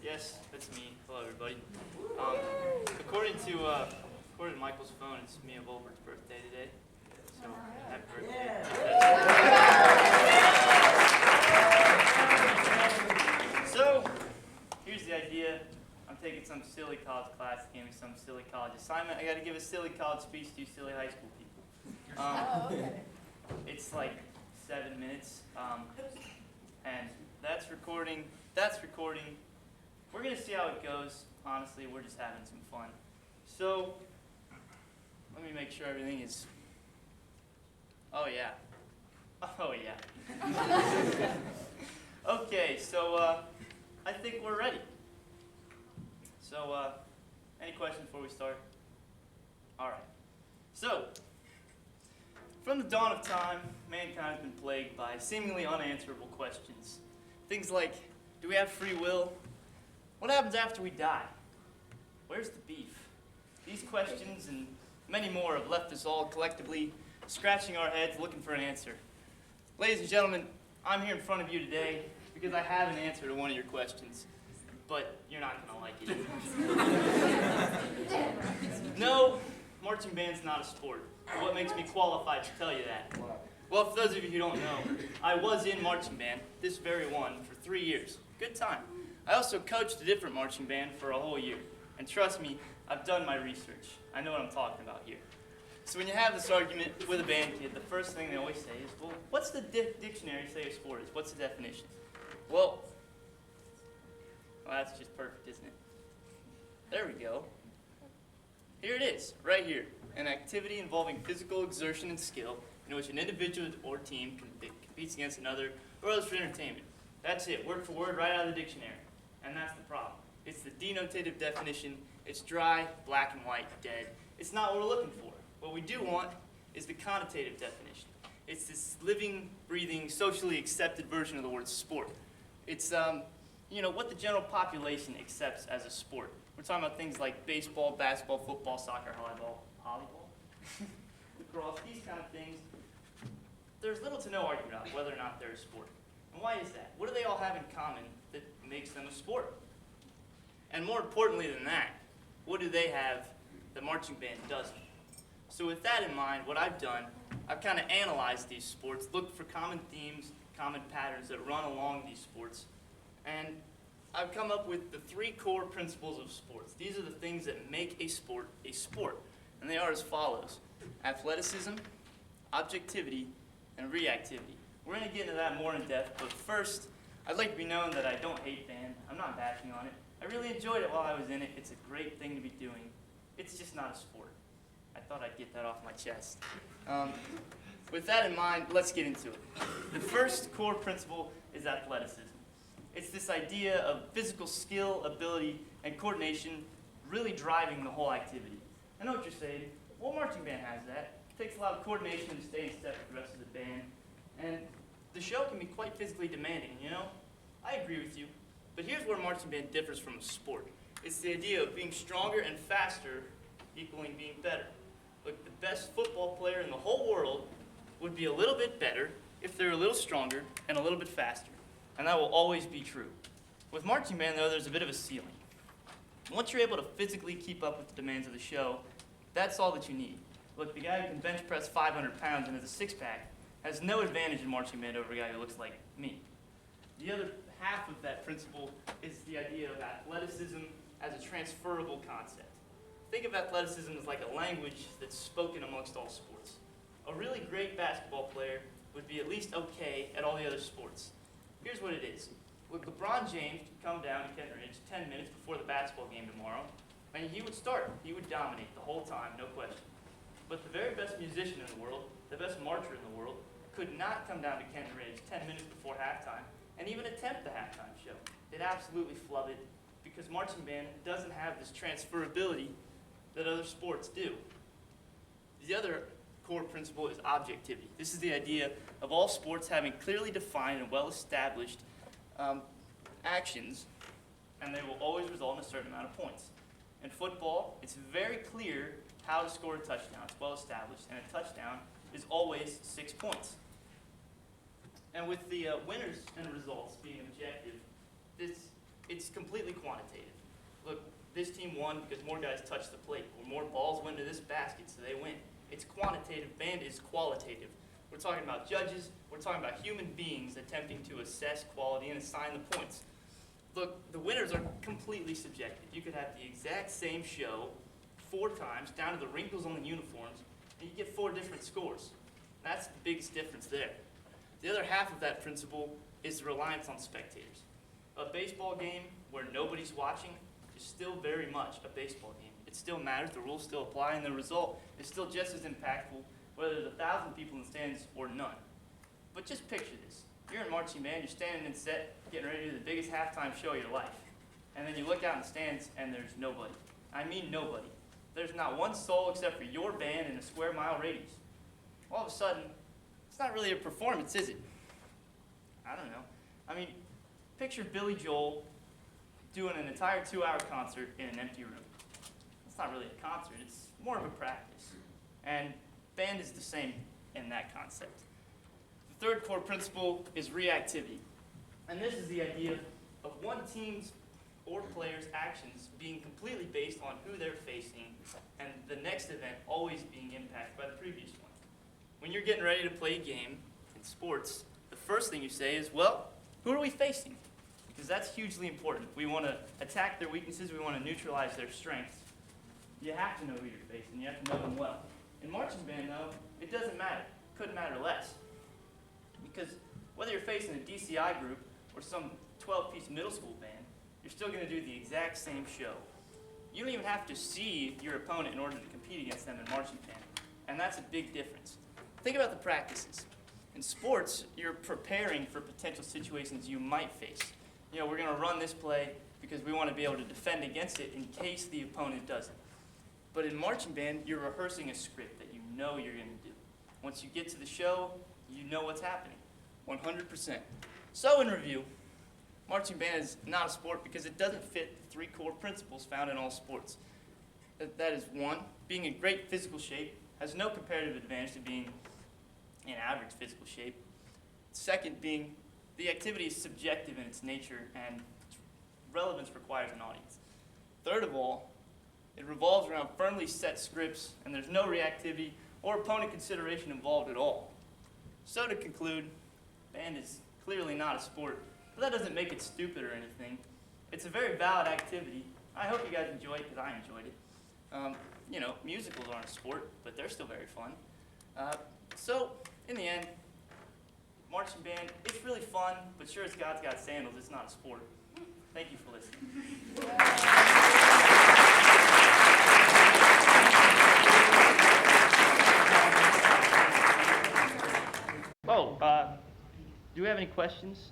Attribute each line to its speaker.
Speaker 1: Yes, that's me. Hello, everybody. According to Michael's phone, it's Mia Volbert's birthday today. So happy birthday! So here's the idea. I'm taking some silly college class. They gave me some silly college assignment. I got to give a silly college speech to you silly high school people.
Speaker 2: Okay.
Speaker 1: It's like 7 minutes, and that's recording. That's recording. We're going to see how it goes. Honestly, we're just having some fun. So, let me make sure everything is... Oh, yeah. Oh, yeah. Okay, so I think we're ready. So, any questions before we start? All right. So, from the dawn of time, mankind has been plagued by seemingly unanswerable questions. Things like, do we have free will? What happens after we die? Where's the beef? These questions and many more have left us all collectively scratching our heads looking for an answer. Ladies and gentlemen, I'm here in front of you today because I have an answer to one of your questions, but you're not going to like it. No, marching band's not a sport. What makes me qualified to tell you that? Well, for those of you who don't know, I was in marching band, this very one, for 3 years. Good time. I also coached a different marching band for a whole year. And trust me, I've done my research. I know what I'm talking about here. So when you have this argument with a band kid, the first thing they always say is, well, what's the dictionary say a sport is? What's the definition? Well, that's just perfect, isn't it? There we go. Here it is, right here. An activity involving physical exertion and skill in which an individual or team competes against another or others for entertainment. That's it, word for word, right out of the dictionary. And that's the problem. It's the denotative definition. It's dry, black and white, dead. It's not what we're looking for. What we do want is the connotative definition. It's this living, breathing, socially accepted version of the word sport. It's, what the general population accepts as a sport. We're talking about things like baseball, basketball, football, soccer, volleyball, lacrosse, these kind of things. There's little to no argument about whether or not they're a sport. And why is that? What do they all have in common that makes them a sport? And more importantly than that, what do they have that marching band doesn't? So with that in mind, what I've done, I've kind of analyzed these sports, looked for common themes, common patterns that run along these sports, and I've come up with the 3 core principles of sports. These are the things that make a sport, and they are as follows: athleticism, objectivity, and reactivity. We're going to get into that more in depth, but first, I'd like to be known that I don't hate band. I'm not bashing on it. I really enjoyed it while I was in it. It's a great thing to be doing. It's just not a sport. I thought I'd get that off my chest. With that in mind, let's get into it. The first core principle is athleticism. It's this idea of physical skill, ability, and coordination really driving the whole activity. I know what you're saying. Well, marching band has that. It takes a lot of coordination to stay in step with the rest of the band. And the show can be quite physically demanding, I agree with you. But here's where marching band differs from a sport. It's the idea of being stronger and faster equaling being better. Look, the best football player in the whole world would be a little bit better if they're a little stronger and a little bit faster. And that will always be true. With marching band, though, there's a bit of a ceiling. Once you're able to physically keep up with the demands of the show, that's all that you need. Look, the guy who can bench press 500 pounds and has a six-pack has no advantage in marching band over a guy who looks like me. The other half of that principle is the idea of athleticism as a transferable concept. Think of athleticism as like a language that's spoken amongst all sports. A really great basketball player would be at least okay at all the other sports. Here's what it is. Look, LeBron James could come down to Kenton Ridge 10 minutes before the basketball game tomorrow, and he would start. He would dominate the whole time, no question. But the very best musician in the world, the best marcher in the world, could not come down to Kenton Ridge 10 minutes before halftime and even attempt the halftime show. They'd absolutely flub it because marching band doesn't have this transferability that other sports do. The other core principle is objectivity. This is the idea of all sports having clearly defined and well-established actions, and they will always result in a certain amount of points. In football, it's very clear how to score a touchdown. It's well-established, and a touchdown is always 6 points. And with the winners and results being objective, it's completely quantitative. this team won because more guys touched the plate, or more balls went to this basket, so they win. It's quantitative, band is qualitative. We're talking about judges, we're talking about human beings attempting to assess quality and assign the points. Look, the winners are completely subjective. You could have the exact same show 4 times, down to the wrinkles on the uniforms, and you get 4 different scores. That's the biggest difference there. The other half of that principle is the reliance on spectators. A baseball game where nobody's watching is still very much a baseball game. It still matters, the rules still apply, and the result is still just as impactful whether there's 1,000 people in the stands or none. But just picture this. You're in marching band, you're standing in set, getting ready to do the biggest halftime show of your life. And then you look out in the stands and there's nobody. I mean nobody. There's not one soul except for your band in a square mile radius. All of a sudden, it's not really a performance, is it? I don't know. I mean, picture Billy Joel doing an entire 2-hour concert in an empty room. It's not really a concert, it's more of a practice. And band is the same in that concept. The third core principle is reactivity. And this is the idea of one team's or players' actions being completely based on who they're facing and the next event always being impacted by the previous one. When you're getting ready to play a game in sports, the first thing you say is, well, who are we facing? Because that's hugely important. We want to attack their weaknesses, we want to neutralize their strengths. You have to know who you're facing, you have to know them well. In marching band, though, it doesn't matter. Couldn't matter less. Because whether you're facing a DCI group or some 12-piece middle school band, you're still going to do the exact same show. You don't even have to see your opponent in order to compete against them in marching band. And that's a big difference. Think about the practices. In sports, you're preparing for potential situations you might face. You know, we're going to run this play because we want to be able to defend against it in case the opponent doesn't. But in marching band, you're rehearsing a script that you know you're going to do. Once you get to the show, you know what's happening, 100%. So in review, marching band is not a sport because it doesn't fit the 3 core principles found in all sports. That is 1, being in great physical shape has no comparative advantage to being in average physical shape. 2nd, being the activity is subjective in its nature and relevance requires an audience. 3rd of all, it revolves around firmly set scripts and there's no reactivity or opponent consideration involved at all. So to conclude, band is clearly not a sport, but that doesn't make it stupid or anything. It's a very valid activity. I hope you guys enjoy it because I enjoyed it. You know, musicals aren't a sport, but they're still very fun. So in the end, marching band, it's really fun, but sure as God's got sandals, it's not a sport. Thank you for listening. Oh, do we have any questions?